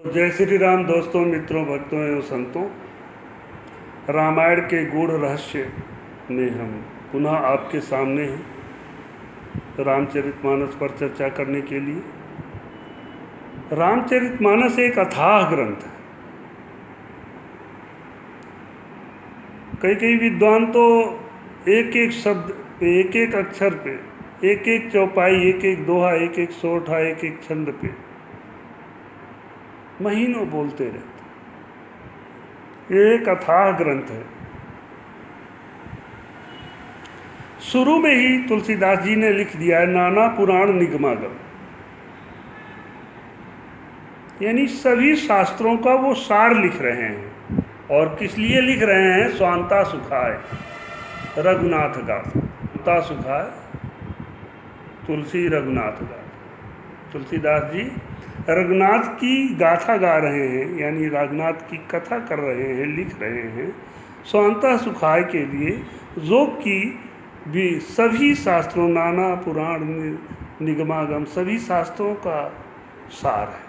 जय श्री राम दोस्तों, मित्रों, भक्तों एवं संतों। रामायण के गूढ़ रहस्य में हम पुनः आपके सामने हैं रामचरितमानस पर चर्चा करने के लिए। रामचरितमानस एक अथाह ग्रंथ है। कई कई विद्वान तो एक एक शब्द पे, एक एक अक्षर पे, एक एक चौपाई, एक एक दोहा, एक एक सोठा, एक एक छंद पे महीनों बोलते रहते। ये एक अथाह ग्रंथ है। शुरू में ही तुलसीदास जी ने लिख दिया है नाना पुराण निगमागम, यानी सभी शास्त्रों का वो सार लिख रहे हैं। और किस लिए लिख रहे हैं? स्वांता सुखाय रघुनाथ गाथा सुखाय तुलसी रघुनाथ गाथा। तुलसीदास जी रघुनाथ की गाथा गा रहे हैं, यानी रघुनाथ की कथा कर रहे हैं, लिख रहे हैं स्वांता सुखाय के लिए, जो कि भी सभी शास्त्रों, नाना पुराण निगमागम, सभी शास्त्रों का सार है।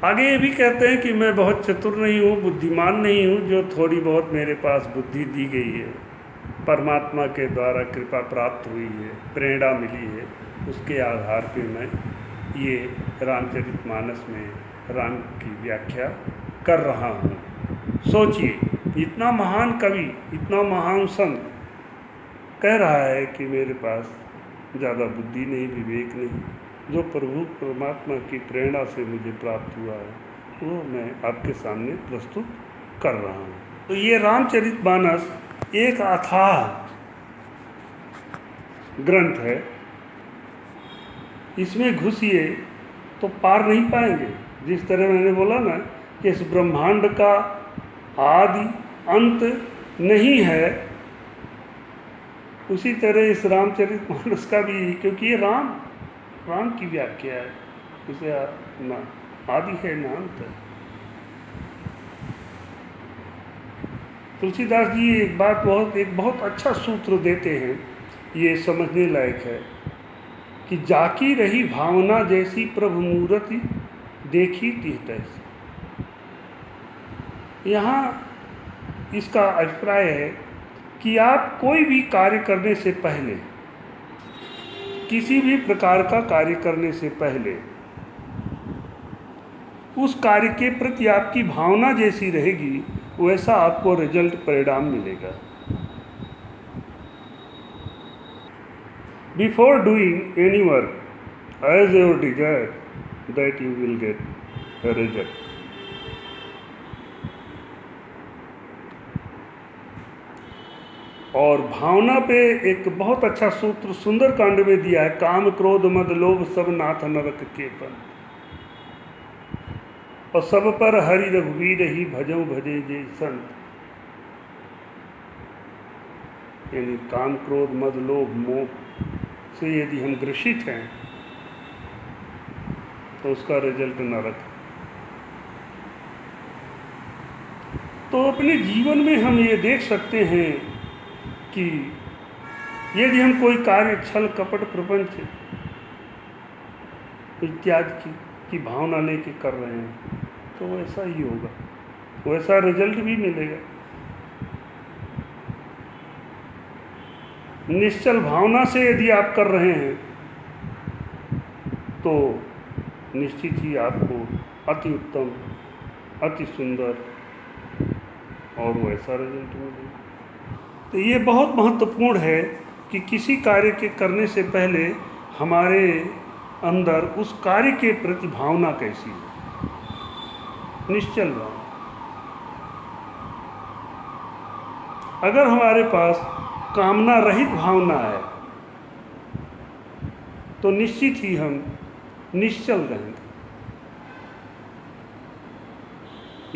आगे ये भी कहते हैं कि मैं बहुत चतुर नहीं हूँ, बुद्धिमान नहीं हूँ, जो थोड़ी बहुत मेरे पास बुद्धि दी गई है, परमात्मा के द्वारा कृपा प्राप्त हुई है, प्रेरणा मिली है, उसके आधार पे मैं ये रामचरितमानस में राम की व्याख्या कर रहा हूँ। सोचिए, इतना महान कवि, इतना महान संत कह रहा है कि मेरे पास ज़्यादा बुद्धि नहीं, विवेक नहीं, जो प्रभु परमात्मा की प्रेरणा से मुझे प्राप्त हुआ है वो मैं आपके सामने प्रस्तुत कर रहा हूँ। तो ये रामचरितमानस एक अथाह ग्रंथ है। इसमें घुसिए तो पार नहीं पाएंगे। जिस तरह मैंने बोला ना कि इस ब्रह्मांड का आदि अंत नहीं है, उसी तरह इस रामचरितमानस का भी, क्योंकि ये राम की व्याख्या है, इसे ना आदि है ना अंत है। तुलसीदास जी एक बहुत अच्छा सूत्र देते हैं, ये समझने लायक है कि जाकी रही भावना जैसी प्रभु मूर्ति देखी तिह तैसी। यहाँ इसका अभिप्राय है कि आप कोई भी कार्य करने से पहले, किसी भी प्रकार का कार्य करने से पहले, उस कार्य के प्रति आपकी भावना जैसी रहेगी, वैसा आपको रिजल्ट, परिणाम मिलेगा। Before doing any work as your desire that you will get a result। और भावना पे एक बहुत अच्छा सूत्र सुंदर कांड में दिया है, काम क्रोध मद लोभ सब नाथ नरक के पन, और सब पर हरि रघुवीर ही भजऊ भजे जे संत। यानी काम क्रोध मद लोभ मोह से यदि हम ग्रसित हैं तो उसका रिजल्ट नरक है। तो अपने जीवन में हम ये देख सकते हैं कि यदि हम कोई कार्य छल कपट प्रपंच इत्यादि की भावना लेके कर रहे हैं तो वैसा ही होगा, वैसा रिजल्ट भी मिलेगा। निश्चल भावना से यदि आप कर रहे हैं तो निश्चित ही आपको अति उत्तम, अति सुंदर और वैसा रिजल्ट मिलेगा। तो ये बहुत महत्वपूर्ण है कि किसी कार्य के करने से पहले हमारे अंदर उस कार्य के प्रति भावना कैसी है, निश्चल भावना। अगर हमारे पास कामना रहित भावना है तो निश्चित ही हम निश्चल रहेंगे।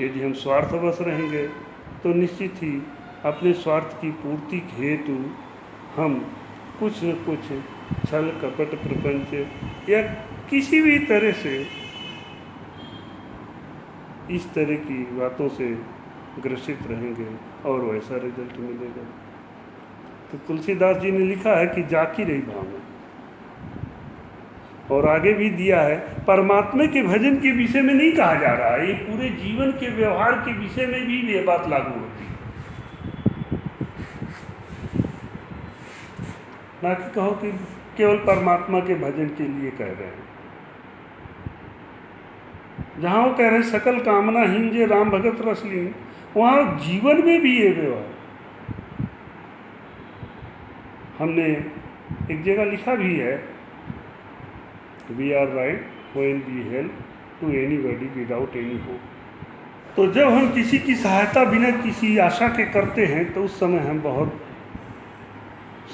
यदि हम स्वार्थवश रहेंगे तो निश्चित ही अपने स्वार्थ की पूर्ति हेतु हम कुछ न कुछ छल कपट प्रपंच या किसी भी तरह से इस तरह की बातों से ग्रसित रहेंगे और वैसा रिजल्ट मिलेगा। तो तुलसीदास जी ने लिखा है कि जाकी रही भावना, और आगे भी दिया है। परमात्मा के भजन के विषय में नहीं कहा जा रहा है, ये पूरे जीवन के व्यवहार के विषय में भी ये बात लागू होती है। ना कि कहो कि केवल परमात्मा के भजन के लिए कह रहे हैं। जहाँ वो कह रहे हैं सकल कामना हीन जे राम भगत रस लीन, वहाँ जीवन में भी ये व्यवहार। हमने एक जगह लिखा भी है, we are right when we help to anybody without any hope. तो जब हम किसी की सहायता बिना किसी आशा के करते हैं तो उस समय हम बहुत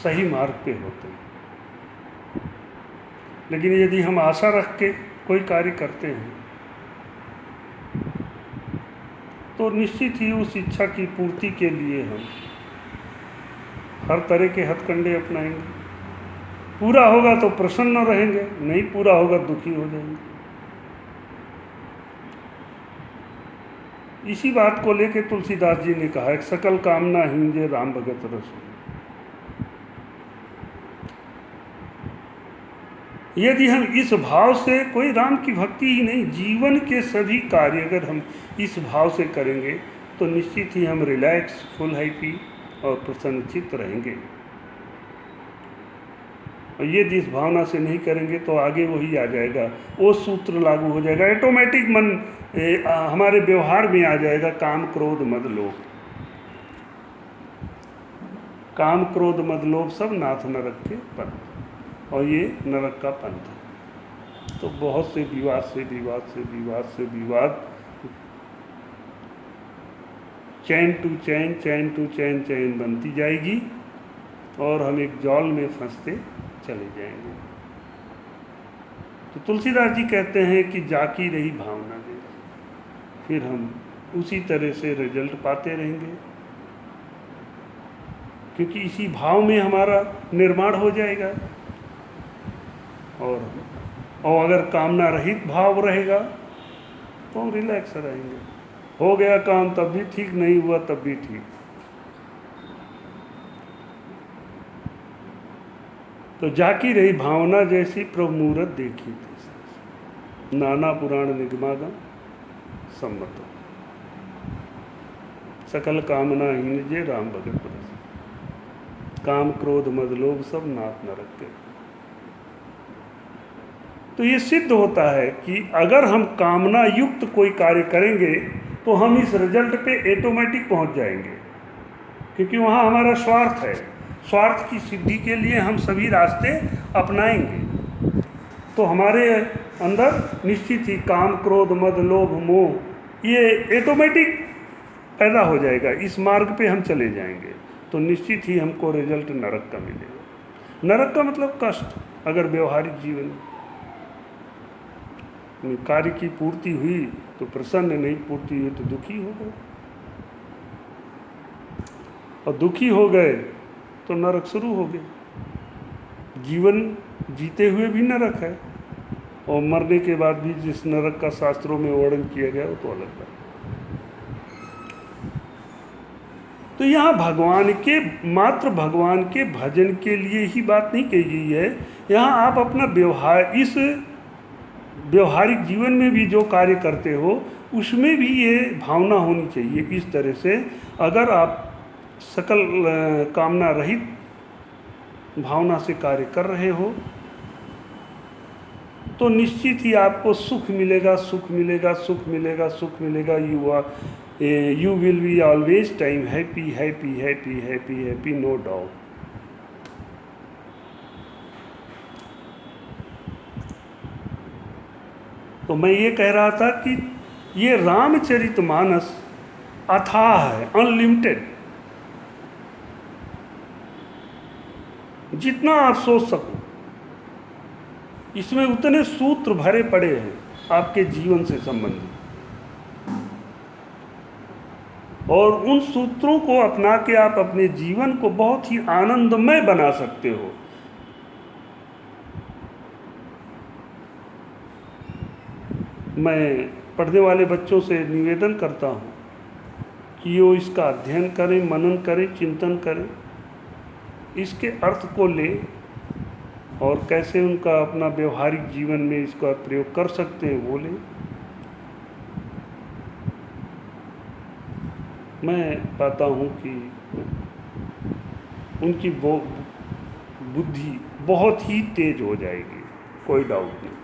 सही मार्ग पे होते हैं। लेकिन यदि हम आशा रख के कोई कार्य करते हैं तो निश्चित ही उस इच्छा की पूर्ति के लिए हम हर तरह के हथकंडे अपनाएंगे। पूरा होगा तो प्रसन्न रहेंगे, नहीं पूरा होगा दुखी हो जाएंगे। इसी बात को लेकर तुलसीदास जी ने कहा, एक सकल कामना हीन जे राम भगत रस। यदि हम इस भाव से, कोई राम की भक्ति ही नहीं, जीवन के सभी कार्य अगर हम इस भाव से करेंगे तो निश्चित ही हम रिलैक्स, फुल हैप्पी और प्रसन्नचित्त रहेंगे। और यदि इस भावना से नहीं करेंगे तो आगे वही आ जाएगा, वो सूत्र लागू हो जाएगा, ऑटोमेटिक मन हमारे व्यवहार में आ जाएगा, काम क्रोध मद लोभ। काम क्रोध मद लोभ सब नाथ नरक के पंथ, और ये नरक का पंथ है। तो बहुत से विवाद से विवाद से विवाद से विवाद, चैन टू चैन, चैन टू चैन, चैन बनती जाएगी और हम एक जाल में फंसते चले जाएंगे। तो तुलसीदास जी कहते हैं कि जाकी रही भावना दे, फिर हम उसी तरह से रिजल्ट पाते रहेंगे, क्योंकि इसी भाव में हमारा निर्माण हो जाएगा। और अगर कामना रहित भाव रहेगा तो हम रिलैक्स रहेंगे। हो गया काम तब भी ठीक, नहीं हुआ तब भी ठीक। तो जाकी रही भावना जैसी प्रभु मूरत देखी थी, नाना पुराण निगमागम सम्मत। सकल कामना हीन जे राम भगत रस, काम क्रोध मद लोभ सब नाथ नरक के। तो ये सिद्ध होता है कि अगर हम कामना युक्त कोई कार्य करेंगे तो हम इस रिजल्ट पे ऑटोमेटिक पहुंच जाएंगे, क्योंकि वहाँ हमारा स्वार्थ है। स्वार्थ की सिद्धि के लिए हम सभी रास्ते अपनाएंगे तो हमारे अंदर निश्चित ही काम क्रोध मद लोभ मोह ये ऑटोमेटिक पैदा हो जाएगा। इस मार्ग पे हम चले जाएंगे तो निश्चित ही हमको रिजल्ट नरक का मिलेगा। नरक का मतलब कष्ट। अगर व्यवहारिक जीवन कार्य की पूर्ति हुई तो प्रसन्न, नहीं पूर्ति हुई तो दुखी हो गए, और दुखी हो गए तो नरक शुरू हो गया। जीवन जीते हुए भी नरक है और मरने के बाद भी जिस नरक का शास्त्रों में वर्णन किया गया वो तो अलग है। तो यहाँ भगवान के, मात्र भगवान के भजन के लिए ही बात नहीं कही गई है। यहाँ आप अपना व्यवहार, इस व्यवहारिक जीवन में भी जो कार्य करते हो उसमें भी ये भावना होनी चाहिए। इस तरह से अगर आप सकल कामना रहित भावना से कार्य कर रहे हो तो निश्चित ही आपको सुख मिलेगा, सुख मिलेगा, सुख मिलेगा, सुख मिलेगा। You will be always time happy happy happy happy happy, no doubt. तो मैं ये कह रहा था कि ये रामचरितमानस अथाह है, अनलिमिटेड। जितना आप सोच सको इसमें उतने सूत्र भरे पड़े हैं आपके जीवन से संबंधित, और उन सूत्रों को अपना के आप अपने जीवन को बहुत ही आनंदमय बना सकते हो। मैं पढ़ने वाले बच्चों से निवेदन करता हूँ कि वो इसका अध्ययन करें, मनन करें, चिंतन करें, इसके अर्थ को ले और कैसे उनका अपना व्यवहारिक जीवन में इसका प्रयोग कर सकते हैं वो लें। मैं पाता हूँ कि उनकी वो बुद्धि बहुत ही तेज हो जाएगी, कोई डाउट नहीं।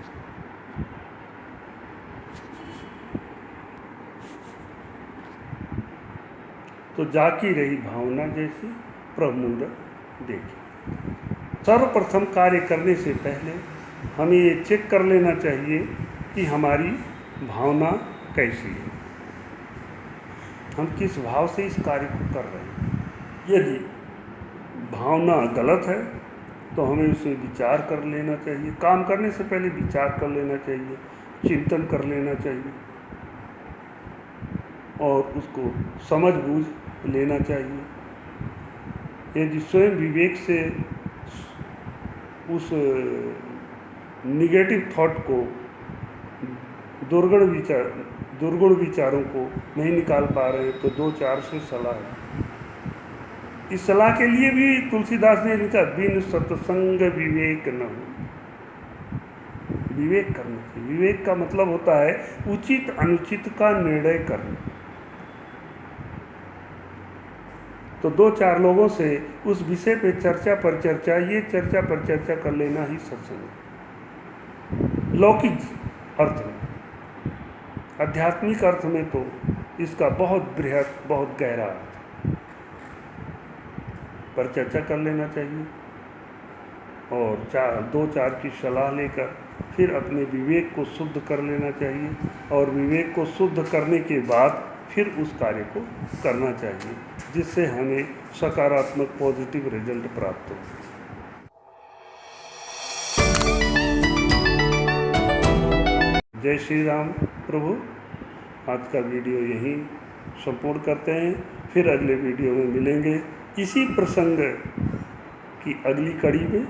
तो जाकी रही भावना जैसी प्रमुरत देखी। सर्वप्रथम कार्य करने से पहले हमें ये चेक कर लेना चाहिए कि हमारी भावना कैसी है, हम किस भाव से इस कार्य को कर रहे हैं। यदि भावना गलत है तो हमें उसे विचार कर लेना चाहिए, काम करने से पहले विचार कर लेना चाहिए, चिंतन कर लेना चाहिए और उसको समझ बूझ लेना चाहिए। यदि स्वयं विवेक से उस निगेटिव थॉट को, दुर्गुण विचारों को नहीं निकाल पा रहे तो 2-4 से सलाह है। इस सलाह के लिए भी तुलसीदास ने लिखा, बिन सत्संग विवेक न हो। विवेक करना चाहिए। विवेक का मतलब होता है उचित अनुचित का निर्णय करना। तो 2-4 लोगों से उस विषय पे चर्चा पर चर्चा, ये चर्चा पर चर्चा कर लेना ही सत्संग है। लौकिक अर्थ में, आध्यात्मिक अर्थ में तो इसका बहुत बृहद, बहुत गहरा अर्थ पर चर्चा कर लेना चाहिए और 2-4 की सलाह लेकर फिर अपने विवेक को शुद्ध कर लेना चाहिए और विवेक को शुद्ध करने के बाद फिर उस कार्य को करना चाहिए, जिससे हमें सकारात्मक पॉजिटिव रिजल्ट प्राप्त हो। जय श्री राम प्रभु। आज का वीडियो यहीं संपूर्ण करते हैं, फिर अगले वीडियो में मिलेंगे इसी प्रसंग की अगली कड़ी में।